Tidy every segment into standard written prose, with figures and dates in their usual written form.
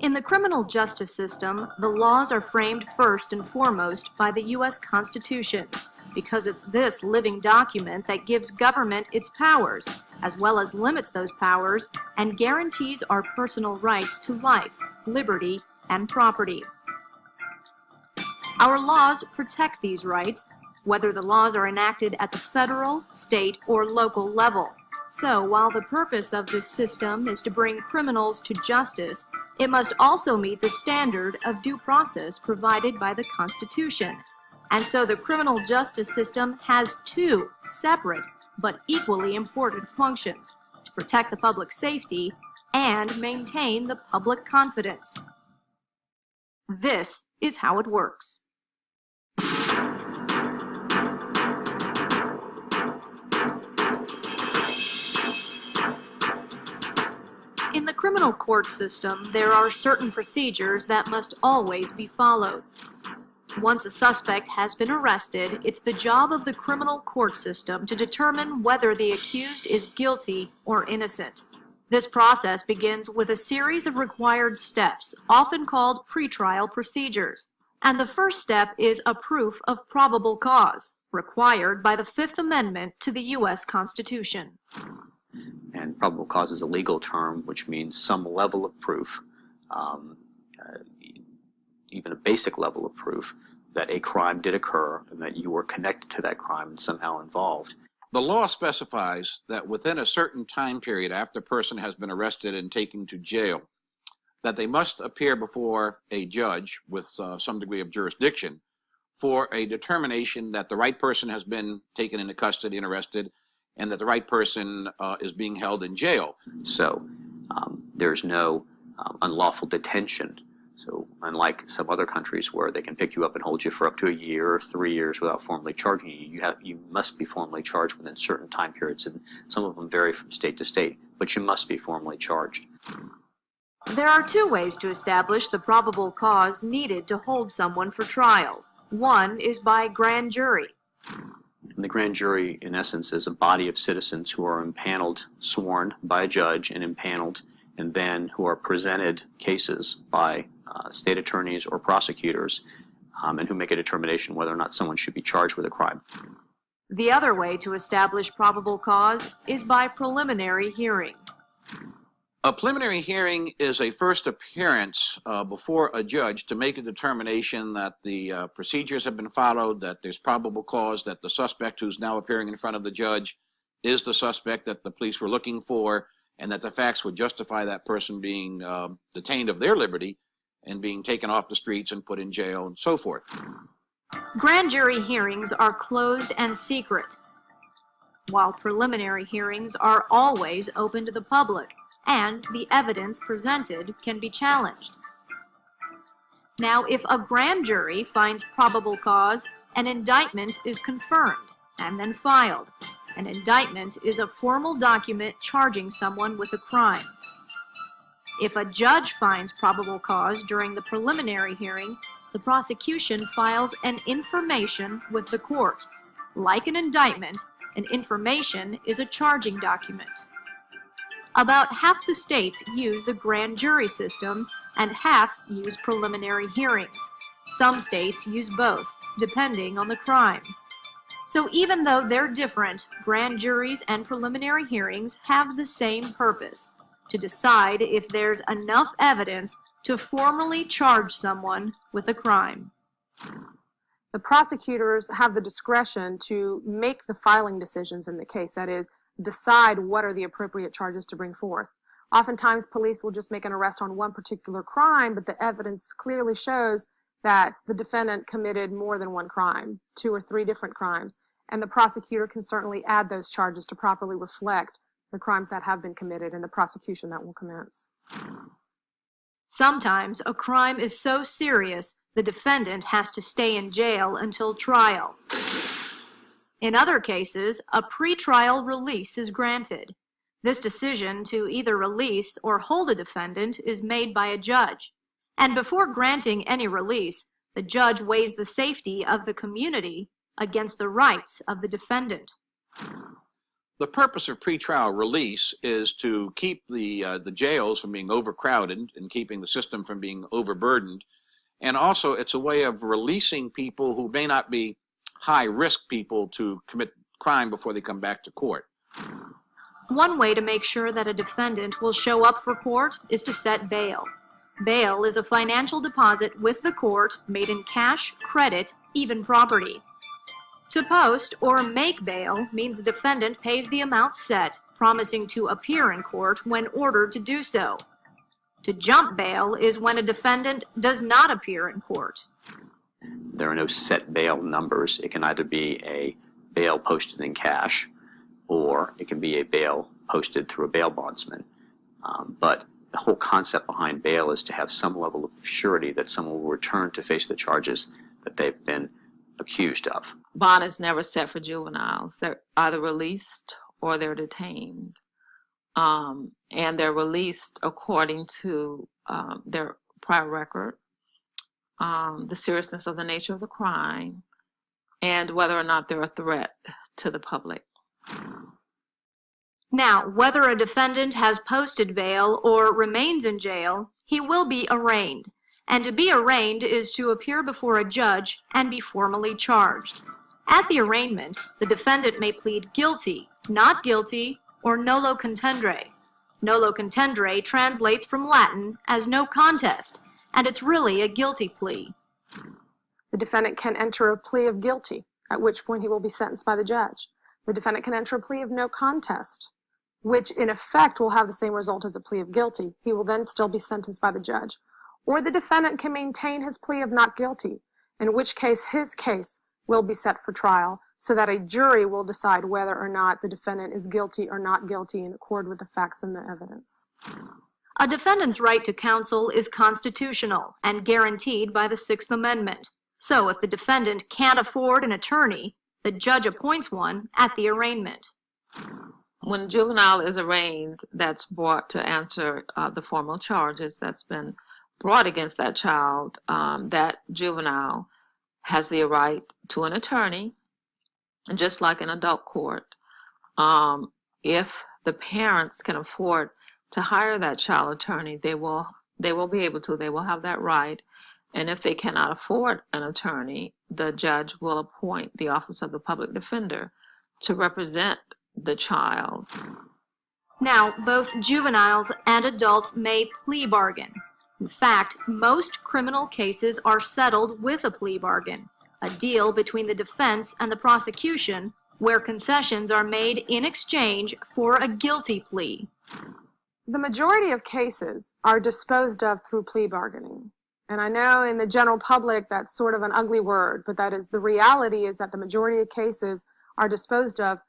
In the criminal justice system, the laws are framed first and foremost by the U.S. Constitution, because it's this living document that gives government its powers, as well as limits those powers and guarantees our personal rights to life, liberty, and property. Our laws protect these rights, whether the laws are enacted at the federal, state, or local level. So, while the purpose of this system is to bring criminals to justice, it must also meet the standard of due process provided by the Constitution. And so the criminal justice system has two separate but equally important functions: to protect the public safety and maintain the public confidence. This is how it works. In the criminal court system, there are certain procedures that must always be followed. Once a suspect has been arrested, it's the job of the criminal court system to determine whether the accused is guilty or innocent. This process begins with a series of required steps, often called pretrial procedures. And the first step is a proof of probable cause, required by the Fifth Amendment to the U.S. Constitution. And probable cause is a legal term, which means some level of proof, even a basic level of proof, that a crime did occur and that you were connected to that crime and somehow involved. The law specifies that within a certain time period after a person has been arrested and taken to jail, that they must appear before a judge with some degree of jurisdiction for a determination that the right person has been taken into custody and arrested, and that the right person is being held in jail. So there's no unlawful detention. So unlike some other countries where they can pick you up and hold you for up to a year or 3 years without formally charging you, you must be formally charged within certain time periods, and some of them vary from state to state, but you must be formally charged. There are two ways to establish the probable cause needed to hold someone for trial. One is by grand jury. And the grand jury, in essence, is a body of citizens who are impaneled, sworn by a judge and impaneled, and then who are presented cases by state attorneys or prosecutors, and who make a determination whether or not someone should be charged with a crime. The other way to establish probable cause is by preliminary hearing. A preliminary hearing is a first appearance before a judge to make a determination that the procedures have been followed, that there's probable cause, that the suspect who's now appearing in front of the judge is the suspect that the police were looking for, and that the facts would justify that person being detained of their liberty and being taken off the streets and put in jail and so forth. Grand jury hearings are closed and secret, while preliminary hearings are always open to the public, and the evidence presented can be challenged. Now, if a grand jury finds probable cause, an indictment is confirmed and then filed. An indictment is a formal document charging someone with a crime. If a judge finds probable cause during the preliminary hearing, the prosecution files an information with the court. Like an indictment, an information is a charging document. About half the states use the grand jury system, and half use preliminary hearings. Some states use both, depending on the crime. So even though they're different, grand juries and preliminary hearings have the same purpose: to decide if there's enough evidence to formally charge someone with a crime. The prosecutors have the discretion to make the filing decisions in the case, that is, decide what are the appropriate charges to bring forth. Oftentimes, police will just make an arrest on one particular crime, but the evidence clearly shows that the defendant committed more than one crime, 2 or 3 different crimes, and the prosecutor can certainly add those charges to properly reflect the crimes that have been committed and the prosecution that will commence. Sometimes a crime is so serious the defendant has to stay in jail until trial. In other cases, a pretrial release is granted. This decision to either release or hold a defendant is made by a judge. And before granting any release, the judge weighs the safety of the community against the rights of the defendant. The purpose of pretrial release is to keep the jails from being overcrowded and keeping the system from being overburdened. And also, it's a way of releasing people who may not be high-risk people to commit crime before they come back to court. One way to make sure that a defendant will show up for court is to set bail. Bail is a financial deposit with the court made in cash, credit, even property. To post or make bail means the defendant pays the amount set, promising to appear in court when ordered to do so. To jump bail is when a defendant does not appear in court. There are no set bail numbers. It can either be a bail posted in cash, or it can be a bail posted through a bail bondsman. But the whole concept behind bail is to have some level of surety that someone will return to face the charges that they've been accused of. Bond is never set for juveniles. They're either released or they're detained. And they're released according to their prior record, the seriousness of the nature of the crime, and whether or not they're a threat to the public. Now, whether a defendant has posted bail or remains in jail, he will be arraigned. And to be arraigned is to appear before a judge and be formally charged. At the arraignment, the defendant may plead guilty, not guilty, or nolo contendere. Nolo contendere translates from Latin as no contest, and it's really a guilty plea. The defendant can enter a plea of guilty, at which point he will be sentenced by the judge. The defendant can enter a plea of no contest, which in effect will have the same result as a plea of guilty. He will then still be sentenced by the judge. Or the defendant can maintain his plea of not guilty, in which case his case will be set for trial so that a jury will decide whether or not the defendant is guilty or not guilty in accord with the facts and the evidence. A defendant's right to counsel is constitutional and guaranteed by the Sixth Amendment. So if the defendant can't afford an attorney, the judge appoints one at the arraignment. When a juvenile is arraigned, that's brought to answer the formal charges that's been brought against that child, that juvenile has the right to an attorney, just like an adult court. If the parents can afford to hire that child attorney, they will be able to. They will have that right. And if they cannot afford an attorney, the judge will appoint the Office of the Public Defender to represent the child. Now, both juveniles and adults may plea bargain. In fact, most criminal cases are settled with a plea bargain, a deal between the defense and the prosecution where concessions are made in exchange for a guilty plea. The majority of cases are disposed of through plea bargaining. And I know in the general public that's sort of an ugly word, but that is the reality is that the majority of cases are disposed of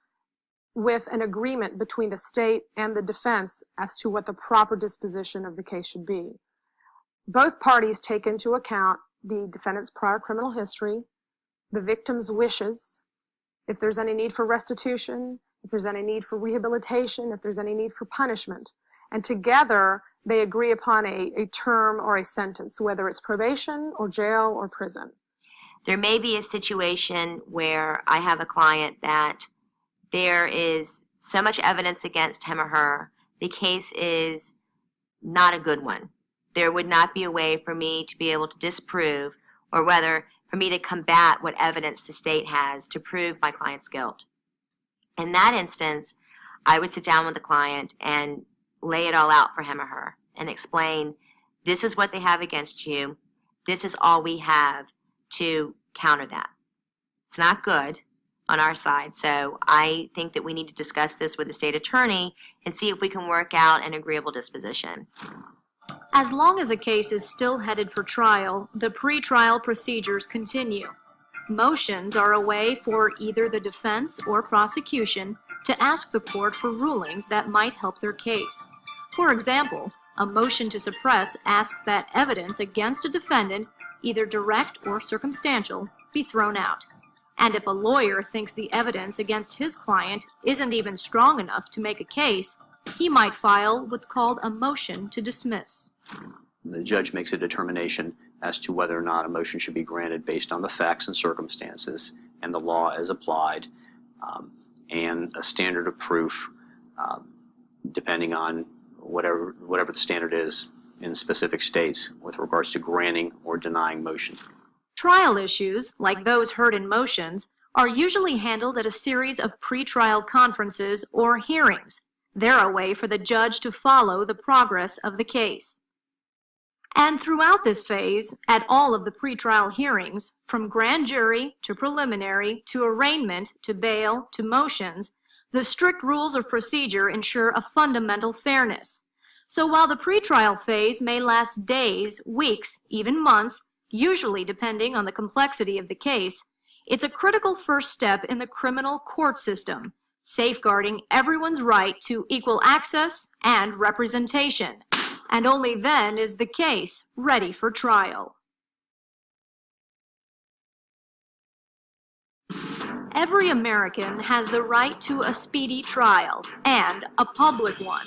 with an agreement between the state and the defense as to what the proper disposition of the case should be. Both parties take into account the defendant's prior criminal history, the victim's wishes, if there's any need for restitution, if there's any need for rehabilitation, if there's any need for punishment. And together, they agree upon a term or a sentence, whether it's probation or jail or prison. There may be a situation where I have a client that there is so much evidence against him or her, the case is not a good one. There would not be a way for me to be able to disprove, or whether for me to combat what evidence the state has to prove my client's guilt. In that instance, I would sit down with the client and lay it all out for him or her and explain, this is what they have against you. This is all we have to counter that. It's not good on our side, so I think that we need to discuss this with the state attorney and see if we can work out an agreeable disposition. As long as a case is still headed for trial, the pretrial procedures continue. Motions are a way for either the defense or prosecution to ask the court for rulings that might help their case. For example, a motion to suppress asks that evidence against a defendant, either direct or circumstantial, be thrown out. And if a lawyer thinks the evidence against his client isn't even strong enough to make a case, he might file what's called a motion to dismiss. The judge makes a determination as to whether or not a motion should be granted based on the facts and circumstances and the law as applied. and a standard of proof, depending on whatever the standard is in specific states with regards to granting or denying motion. Trial issues, like those heard in motions, are usually handled at a series of pretrial conferences or hearings. They're a way for the judge to follow the progress of the case. And throughout this phase, at all of the pretrial hearings, from grand jury to preliminary to arraignment to bail to motions, the strict rules of procedure ensure a fundamental fairness. So while the pretrial phase may last days, weeks, even months, usually depending on the complexity of the case, it's a critical first step in the criminal court system, safeguarding everyone's right to equal access and representation. And only then is the case ready for trial. Every American has the right to a speedy trial and a public one.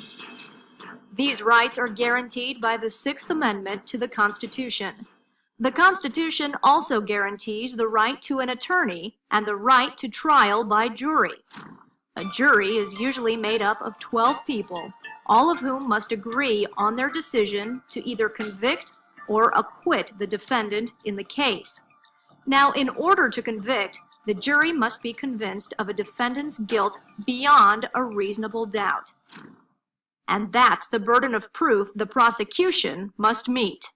These rights are guaranteed by the Sixth Amendment to the Constitution. The Constitution also guarantees the right to an attorney and the right to trial by jury. A jury is usually made up of 12 people, all of whom must agree on their decision to either convict or acquit the defendant in the case. Now, in order to convict, the jury must be convinced of a defendant's guilt beyond a reasonable doubt. And that's the burden of proof the prosecution must meet.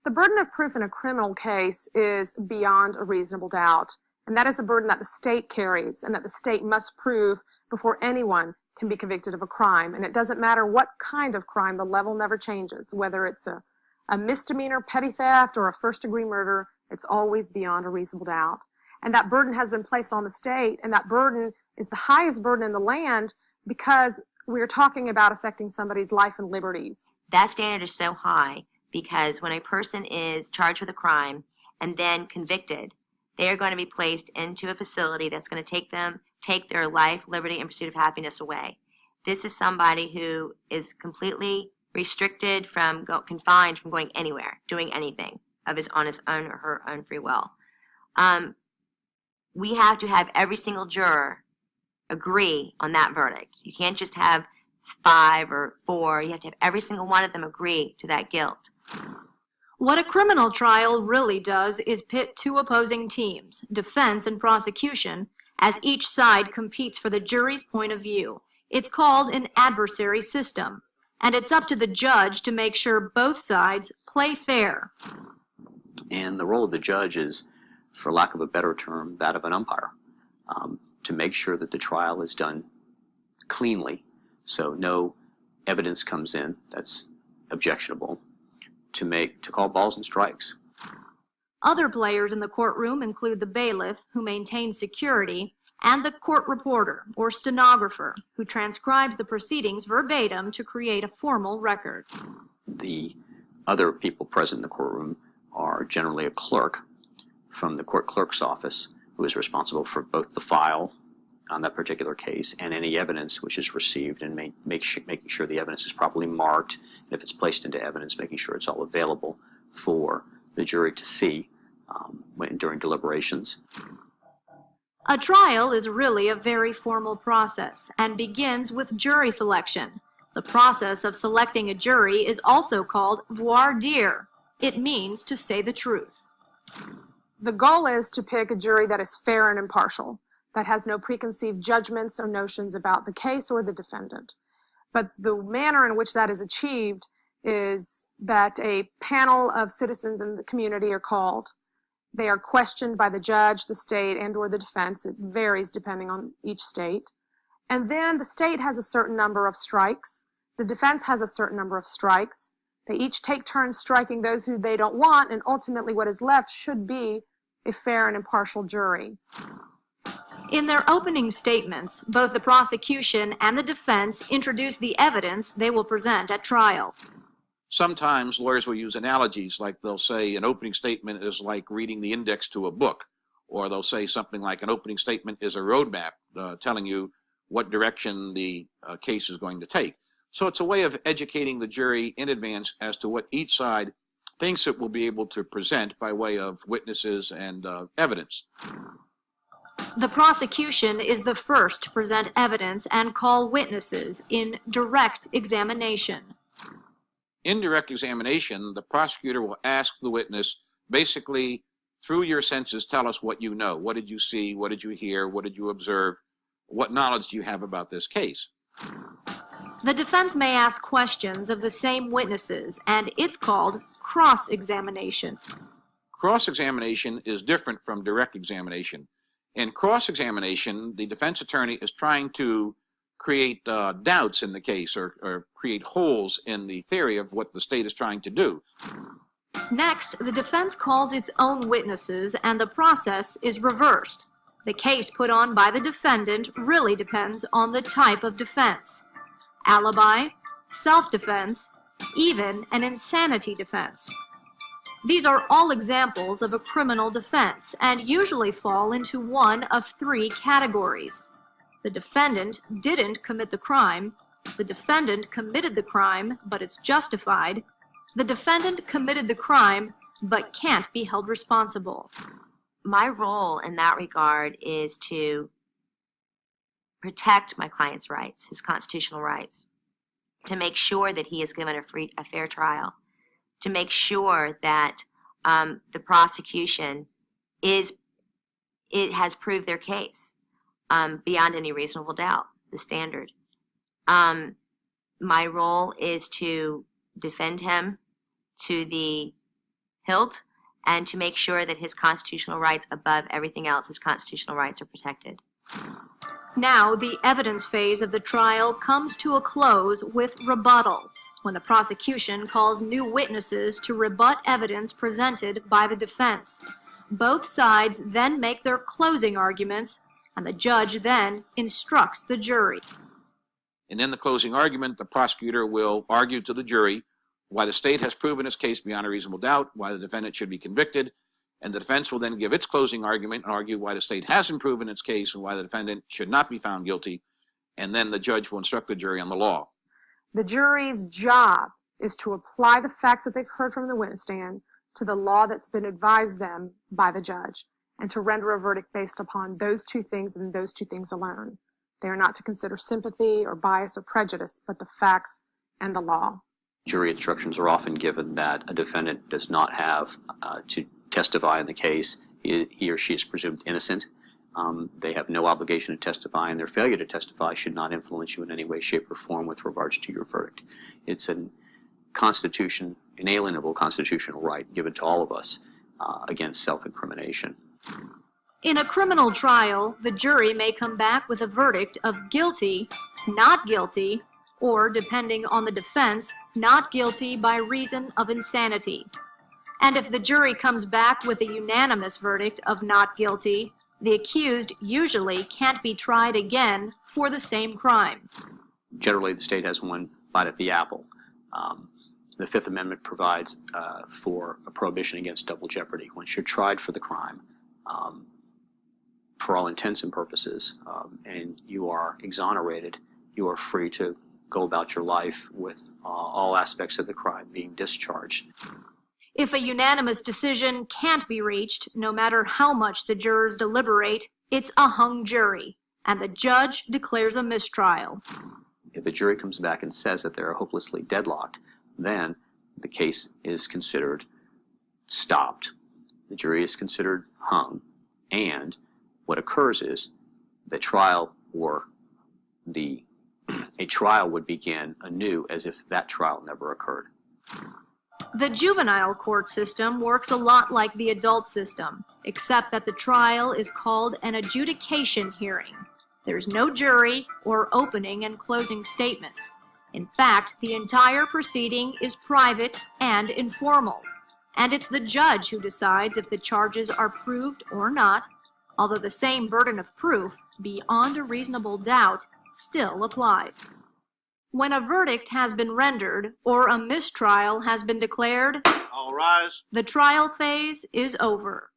The burden of proof in a criminal case is beyond a reasonable doubt, and that is a burden that the state carries and that the state must prove before anyone can be convicted of a crime. And it doesn't matter what kind of crime, the level never changes. Whether it's a misdemeanor, petty theft, or a first-degree murder, it's always beyond a reasonable doubt. And that burden has been placed on the state, and that burden is the highest burden in the land because we're talking about affecting somebody's life and liberties. That standard is so high because when a person is charged with a crime and then convicted, they are going to be placed into a facility that's going to take their life, liberty, and pursuit of happiness away. This is somebody who is completely restricted confined from going anywhere, doing anything on his own or her own free will. We have to have every single juror agree on that verdict. You can't just have 5 or 4. You have to have every single one of them agree to that guilt. What a criminal trial really does is pit two opposing teams, defense and prosecution, as each side competes for the jury's point of view. It's called an adversary system, and it's up to the judge to make sure both sides play fair. And the role of the judge is, for lack of a better term, that of an umpire, to make sure that the trial is done cleanly, so no evidence comes in that's objectionable, to call balls and strikes. Other players in the courtroom include the bailiff, who maintains security, and the court reporter, or stenographer, who transcribes the proceedings verbatim to create a formal record. The other people present in the courtroom are generally a clerk from the court clerk's office, who is responsible for both the file on that particular case and any evidence which is received, and making sure the evidence is properly marked, and if it's placed into evidence, making sure it's all available for the jury to see during deliberations. A trial is really a very formal process and begins with jury selection. The process of selecting a jury is also called voir dire. It means to say the truth. The goal is to pick a jury that is fair and impartial, that has no preconceived judgments or notions about the case or the defendant. But the manner in which that is achieved is that a panel of citizens in the community are called. They are questioned by the judge, the state, and or the defense. It varies depending on each state. And then the state has a certain number of strikes. The defense has a certain number of strikes. They each take turns striking those who they don't want, and ultimately what is left should be a fair and impartial jury. In their opening statements, both the prosecution and the defense introduce the evidence they will present at trial. Sometimes lawyers will use analogies, like they'll say an opening statement is like reading the index to a book, or they'll say something like an opening statement is a roadmap telling you what direction the case is going to take. So it's a way of educating the jury in advance as to what each side thinks it will be able to present by way of witnesses and evidence. The prosecution is the first to present evidence and call witnesses in direct examination. In direct examination, the prosecutor will ask the witness, basically, through your senses, tell us what you know. What did you see? What did you hear? What did you observe? What knowledge do you have about this case? The defense may ask questions of the same witnesses, and it's called cross-examination. Cross-examination is different from direct examination. In cross-examination, the defense attorney is trying to create doubts in the case or create holes in the theory of what the state is trying to do. Next, the defense calls its own witnesses, and the process is reversed. The case put on by the defendant really depends on the type of defense: alibi, self-defense, even an insanity defense. These are all examples of a criminal defense and usually fall into one of three categories. The defendant didn't commit the crime, the defendant committed the crime, but it's justified, the defendant committed the crime, but can't be held responsible. My role in that regard is to protect my client's rights, his constitutional rights, to make sure that he is given a fair trial, to make sure that the prosecution has proved their case beyond any reasonable doubt, the standard. My role is to defend him to the hilt and to make sure that his constitutional rights, above everything else, his constitutional rights are protected. Now, the evidence phase of the trial comes to a close with rebuttal, when the prosecution calls new witnesses to rebut evidence presented by the defense. Both sides then make their closing arguments, and the judge then instructs the jury. And in the closing argument, the prosecutor will argue to the jury why the state has proven its case beyond a reasonable doubt, why the defendant should be convicted, and the defense will then give its closing argument and argue why the state hasn't proven its case and why the defendant should not be found guilty, and then the judge will instruct the jury on the law. The jury's job is to apply the facts that they've heard from the witness stand to the law that's been advised them by the judge, and to render a verdict based upon those two things and those two things alone. They are not to consider sympathy or bias or prejudice, but the facts and the law. Jury instructions are often given that a defendant does not have to testify in the case. He or she is presumed innocent. They have no obligation to testify, and their failure to testify should not influence you in any way, shape, or form with regards to your verdict. It's an inalienable constitutional right given to all of us against self-incrimination. In a criminal trial, the jury may come back with a verdict of guilty, not guilty, or, depending on the defense, not guilty by reason of insanity. And if the jury comes back with a unanimous verdict of not guilty, the accused usually can't be tried again for the same crime. Generally, the state has one bite at the apple. The Fifth Amendment provides for a prohibition against double jeopardy. Once you're tried for the crime, for all intents and purposes, and you are exonerated, you are free to go about your life with all aspects of the crime being discharged. If a unanimous decision can't be reached, no matter how much the jurors deliberate, it's a hung jury, and the judge declares a mistrial. If a jury comes back and says that they're hopelessly deadlocked, then the case is considered stopped. The jury is considered hung, and what occurs is the trial a trial would begin anew as if that trial never occurred. The juvenile court system works a lot like the adult system, except that the trial is called an adjudication hearing. There's no jury or opening and closing statements. In fact, the entire proceeding is private and informal, and it's the judge who decides if the charges are proved or not, although the same burden of proof, beyond a reasonable doubt, still applied. When a verdict has been rendered or a mistrial has been declared, All rise. the trial phase is over.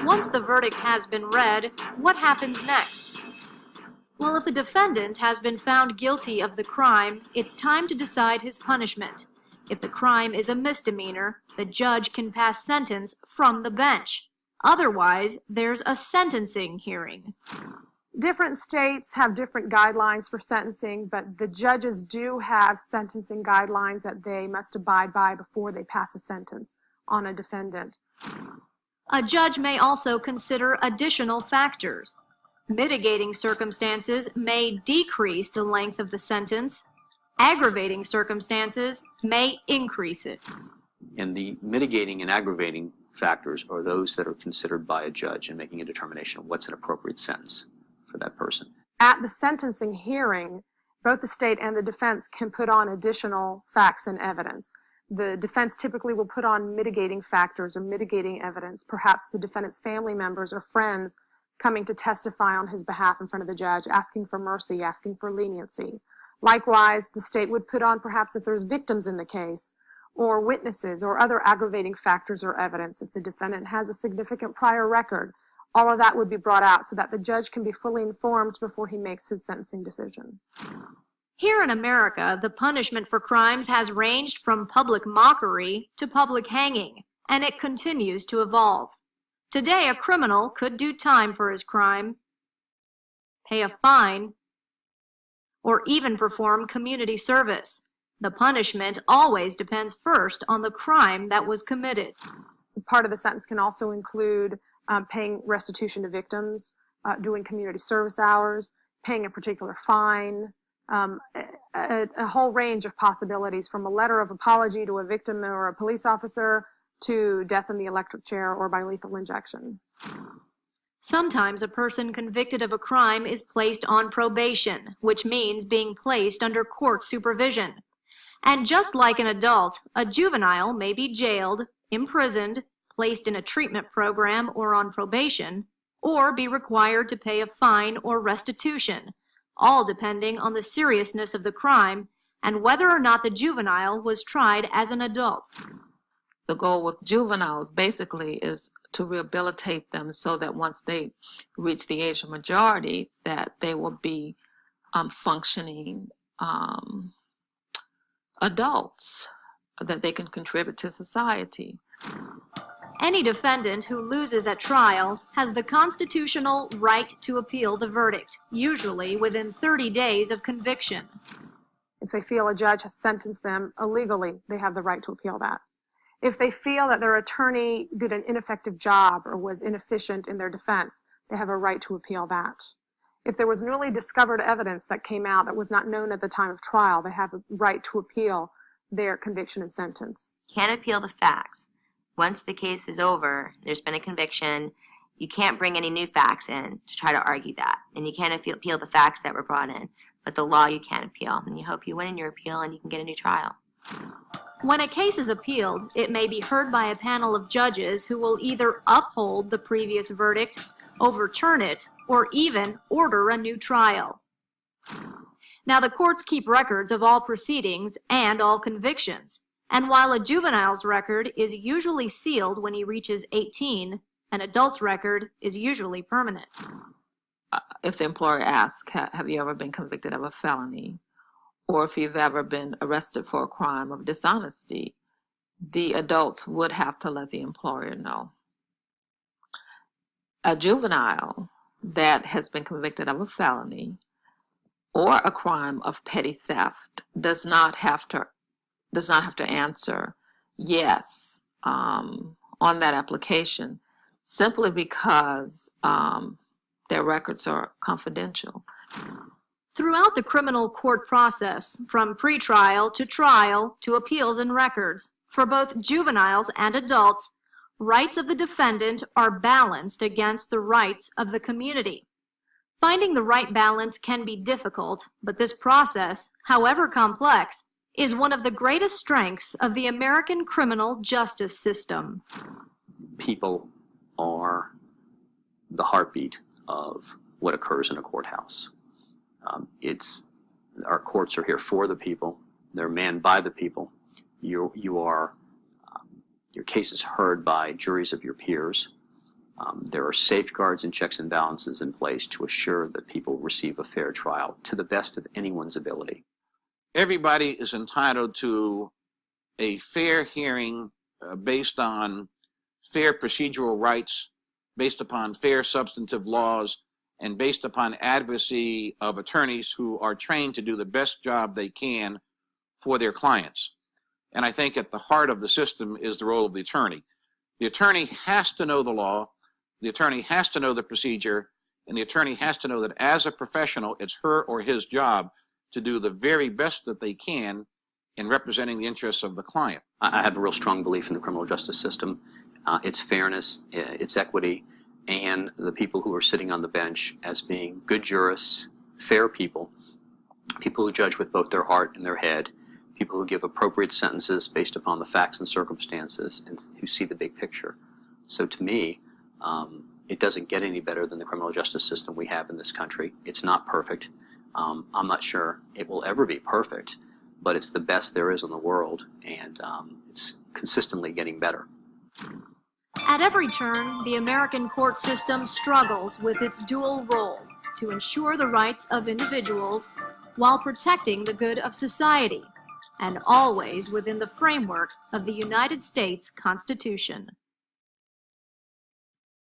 Once the verdict has been read, what happens next? Well, if the defendant has been found guilty of the crime, it's time to decide his punishment. If the crime is a misdemeanor, the judge can pass sentence from the bench. Otherwise, there's a sentencing hearing. Different states have different guidelines for sentencing, but the judges do have sentencing guidelines that they must abide by before they pass a sentence on a defendant. A judge may also consider additional factors. Mitigating circumstances may decrease the length of the sentence. Aggravating circumstances may increase it. And the mitigating and aggravating factors are those that are considered by a judge in making a determination of what's an appropriate sentence for that person. At the sentencing hearing, both the state and the defense can put on additional facts and evidence. The defense typically will put on mitigating factors or mitigating evidence, perhaps the defendant's family members or friends coming to testify on his behalf in front of the judge, asking for mercy, asking for leniency. Likewise, the state would put on perhaps if there's victims in the case, or witnesses, or other aggravating factors or evidence. If the defendant has a significant prior record, all of that would be brought out so that the judge can be fully informed before he makes his sentencing decision. Here in America, the punishment for crimes has ranged from public mockery to public hanging, and it continues to evolve. Today, a criminal could do time for his crime, pay a fine, or even perform community service. The punishment always depends first on the crime that was committed. Part of the sentence can also include paying restitution to victims, doing community service hours, paying a particular fine, a whole range of possibilities, from a letter of apology to a victim or a police officer to death in the electric chair or by lethal injection. Sometimes a person convicted of a crime is placed on probation, which means being placed under court supervision. And just like an adult, a juvenile may be jailed, imprisoned, placed in a treatment program or on probation, or be required to pay a fine or restitution, all depending on the seriousness of the crime and whether or not the juvenile was tried as an adult. The goal with juveniles basically is to rehabilitate them so that once they reach the age of majority, that they will be functioning adults, that they can contribute to society. Any defendant who loses at trial has the constitutional right to appeal the verdict, usually within 30 days of conviction. If they feel a judge has sentenced them illegally, they have the right to appeal that. If they feel that their attorney did an ineffective job or was inefficient in their defense, they have a right to appeal that. If there was newly discovered evidence that came out that was not known at the time of trial, they have a right to appeal their conviction and sentence. Can't appeal the facts. Once the case is over, there's been a conviction, you can't bring any new facts in to try to argue that. And you can't appeal the facts that were brought in. But the law you can't appeal. And you hope you win in your appeal and you can get a new trial. When a case is appealed, it may be heard by a panel of judges who will either uphold the previous verdict, overturn it, or even order a new trial. Now, the courts keep records of all proceedings and all convictions, and while a juvenile's record is usually sealed when he reaches 18, an adult's record is usually permanent. If the employer asks, have you ever been convicted of a felony? Or if you've ever been arrested for a crime of dishonesty, the adults would have to let the employer know. A juvenile that has been convicted of a felony or a crime of petty theft does not have to answer yes on that application, simply because their records are confidential. Throughout the criminal court process, from pretrial to trial to appeals and records, for both juveniles and adults, rights of the defendant are balanced against the rights of the community. Finding the right balance can be difficult, but this process, however complex, is one of the greatest strengths of the American criminal justice system. People are the heartbeat of what occurs in a courthouse. Our courts are here for the people. They're manned by the people. Your case is heard by juries of your peers. There are safeguards and checks and balances in place to assure that people receive a fair trial to the best of anyone's ability. Everybody is entitled to a fair hearing based on fair procedural rights, based upon fair substantive laws, and based upon advocacy of attorneys who are trained to do the best job they can for their clients. And I think at the heart of the system is the role of the attorney. The attorney has to know the law, the attorney has to know the procedure, and the attorney has to know that as a professional, it's her or his job to do the very best that they can in representing the interests of the client. I have a real strong belief in the criminal justice system, its fairness, its equity, and the people who are sitting on the bench as being good jurists, fair people, people who judge with both their heart and their head, people who give appropriate sentences based upon the facts and circumstances, and who see the big picture. So to me, it doesn't get any better than the criminal justice system we have in this country. It's not perfect. I'm not sure it will ever be perfect, but it's the best there is in the world, and it's consistently getting better. At every turn, the American court system struggles with its dual role to ensure the rights of individuals while protecting the good of society, and always within the framework of the United States Constitution.